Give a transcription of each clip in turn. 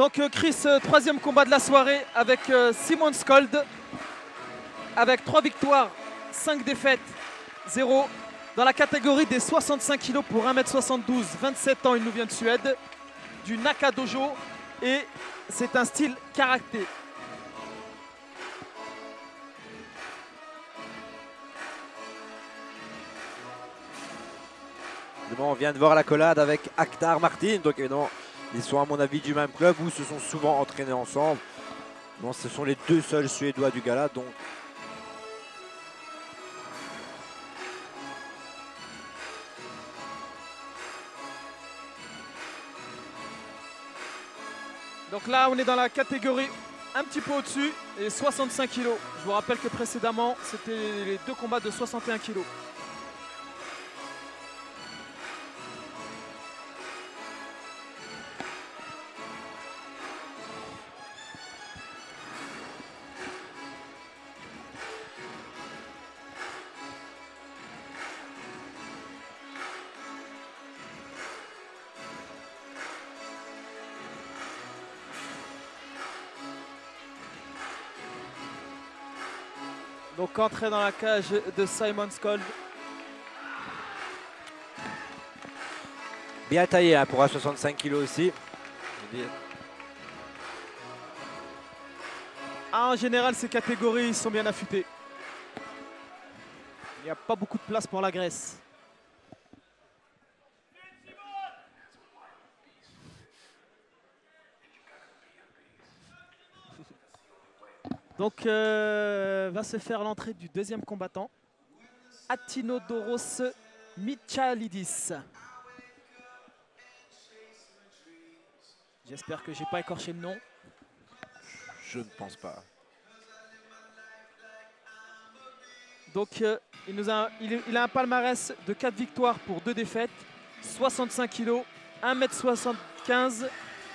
Donc Chris, troisième combat de la soirée avec Simon Skold, avec 3 victoires, 5 défaites, 0. Dans la catégorie des 65 kg pour 1m72, 27 ans, il nous vient de Suède, du Naka Dojo, et c'est un style karaté. On vient de voir la collade avec Akhtar Martin, donc évidemment ils sont à mon avis du même club ou se sont souvent entraînés ensemble. Bon, ce sont les deux seuls Suédois du gala, donc là on est dans la catégorie un petit peu au-dessus et 65 kg. Je vous rappelle que précédemment c'était les 2 combats de 61 kg. Donc entrée dans la cage de Simon Skold. bien taillé hein, pour un 65 kg aussi. En général, ces catégories sont bien affûtées. Il n'y a pas beaucoup de place pour la graisse. Donc va se faire l'entrée du deuxième combattant, Atinodoros Michalidis. J'espère que j'ai pas écorché le nom. Je ne pense pas. Donc il a un palmarès de 4 victoires pour 2 défaites, 65 kg, 1m75,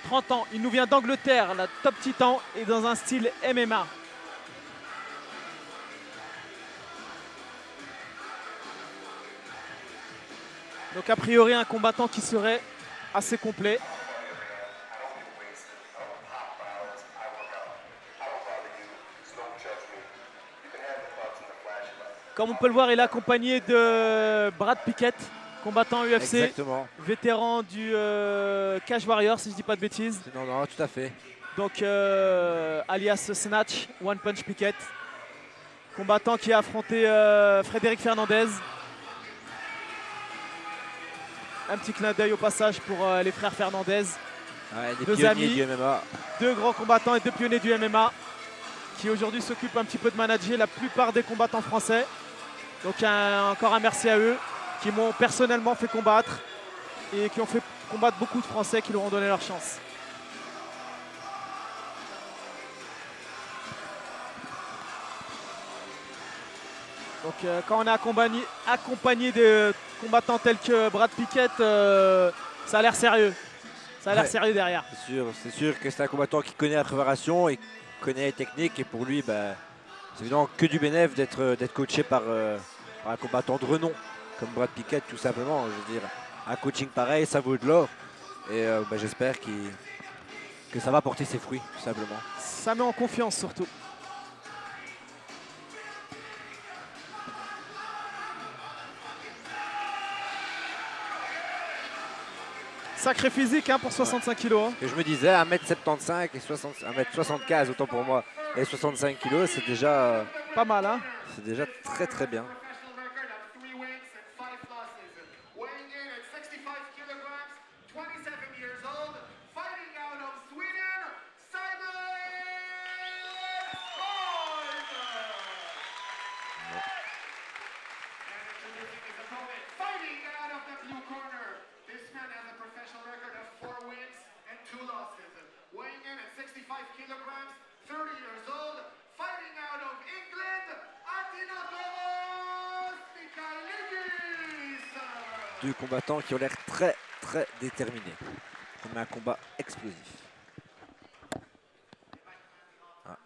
30 ans. Il nous vient d'Angleterre, la top titan, et dans un style MMA. Donc a priori un combattant qui serait assez complet. Comme on peut le voir, il est accompagné de Brad Pickett, combattant UFC, exactement, vétéran du Cage Warrior, si je ne dis pas de bêtises. Non, tout à fait. Donc, alias Snatch, One Punch Pickett. Combattant qui a affronté Frédéric Fernandez. Un petit clin d'œil au passage pour les frères Fernandez. Ouais, des 2 pionniers amis, du MMA. 2 grands combattants et 2 pionniers du MMA qui aujourd'hui s'occupent un petit peu de manager la plupart des combattants français. Donc encore un merci à eux qui m'ont personnellement fait combattre et qui ont fait combattre beaucoup de Français qui leur ont donné leur chance. Donc quand on est accompagné de combattants tels que Brad Pickett, ça a l'air sérieux. Ça a l'air sérieux derrière. C'est sûr que c'est un combattant qui connaît la préparation et connaît les techniques. Et pour lui, c'est évidemment que du bénéf d'être coaché par un combattant de renom comme Brad Pickett, tout simplement. Je veux dire, un coaching pareil, ça vaut de l'or. Et j'espère que ça va porter ses fruits, tout simplement. Ça met en confiance surtout. Sacré physique hein, pour 65 kg. Hein. Et je me disais, 1m75 et 1m75, autant pour moi, et 65 kg, c'est déjà... pas mal, hein. C'est déjà très très bien. Deux combattants qui ont l'air très très déterminés. On met un combat explosif. Ah.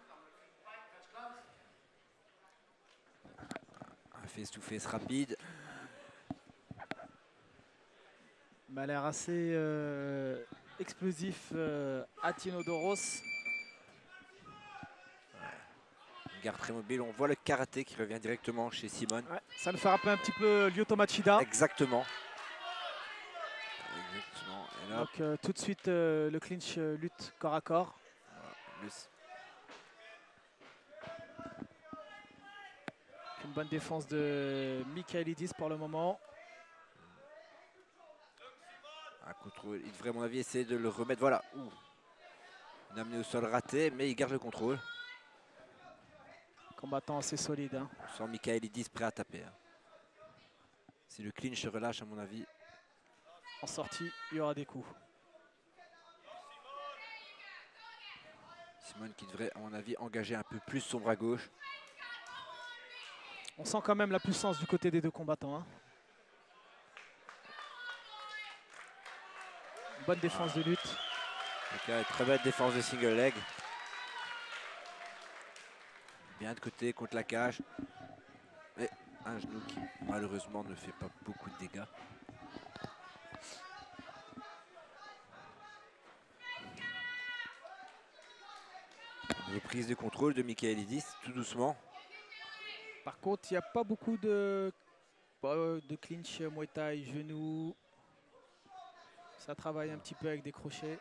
Un face-to-face rapide. Il m'a l'air assez explosif Atinodoros. Une garde très mobile. On voit le karaté qui revient directement chez Simone. Ouais, ça nous fait rappeler un petit peu Lyoto Machida. Exactement. Exactement. Et là, Donc tout de suite le clinch lutte corps à corps. Une bonne défense de Michaelidis pour le moment. Un contrôle. Il devrait à mon avis essayer de le remettre. Voilà. Ouh. Une amenée au sol ratée, mais il garde le contrôle. Combattant assez solide. Hein. On sent Michaelidis prêt à taper. Hein. Si le clinch se relâche, à mon avis. En sortie, il y aura des coups. Simone qui devrait, à mon avis, engager un peu plus son bras gauche. On sent quand même la puissance du côté des deux combattants. Hein. Bonne défense de lutte. Donc, très belle défense de single leg. Bien de côté contre la cage. Et un genou qui malheureusement ne fait pas beaucoup de dégâts. Une reprise de contrôle de Michaelidis, tout doucement. Par contre, il n'y a pas beaucoup de clinch Muay Thai, genou. Ça travaille un petit peu avec des crochets.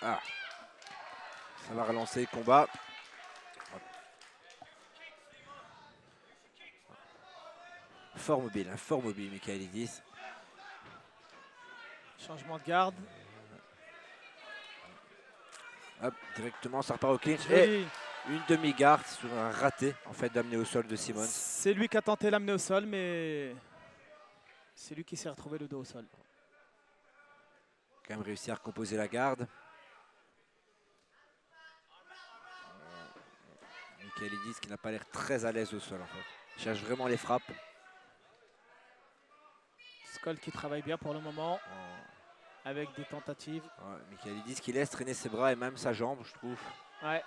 Ah, ça va relancer le combat. Fort mobile Michaelidis. Changement de garde. Hop, directement, ça repart au clinch. Joli. Et une demi-garde sur un raté en fait d'amener au sol de Simone. C'est lui qui a tenté l'amener au sol, mais c'est lui qui s'est retrouvé le dos au sol. Quand même réussi à recomposer la garde. Michaelidis qui n'a pas l'air très à l'aise au sol en fait. Il cherche vraiment les frappes. Skoll qui travaille bien pour le moment, avec des tentatives. Ouais, Michaelidis qui laisse traîner ses bras et même sa jambe, je trouve. Ouais.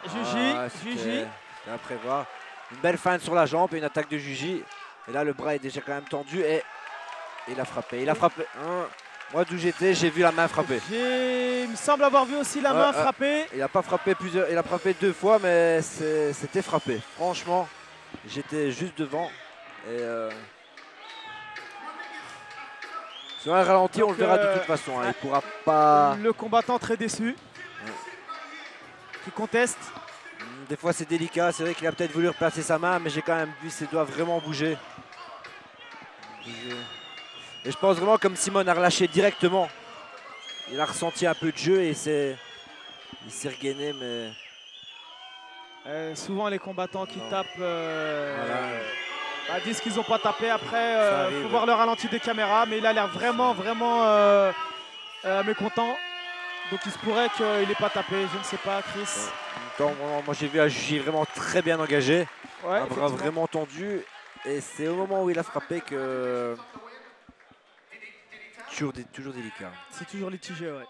Juji. C'était à prévoir. Une belle feinte sur la jambe et une attaque de Juji. Et là, le bras est déjà quand même tendu et il a frappé. Il a frappé. Moi, d'où j'étais, j'ai vu la main frapper. Il me semble avoir vu aussi la main frapper. Il n'a pas frappé plusieurs. Il a frappé 2 fois, mais c'était frappé. Franchement, j'étais juste devant. Et sur un ralenti, donc, on le verra de toute façon. Hein, il pourra pas. Le combattant très déçu. Qui conteste. Des fois c'est délicat, c'est vrai qu'il a peut-être voulu replacer sa main, mais j'ai quand même vu ses doigts vraiment bouger. Et je pense vraiment comme Simone a relâché directement. Il a ressenti un peu de jeu et il s'est regainé, mais... souvent les combattants qui tapent disent qu'ils n'ont pas tapé. Après, il faut voir le ralenti des caméras, mais il a l'air vraiment mécontent. Donc il se pourrait qu'il n'ait pas tapé, je ne sais pas, Chris. Moi j'ai vu un Juji vraiment très bien engagé, ouais, un bras vraiment tendu. Et c'est au moment où il a frappé que... Toujours délicat. C'est toujours litigé, ouais.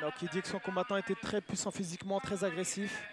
Donc il dit que son combattant était très puissant physiquement, très agressif.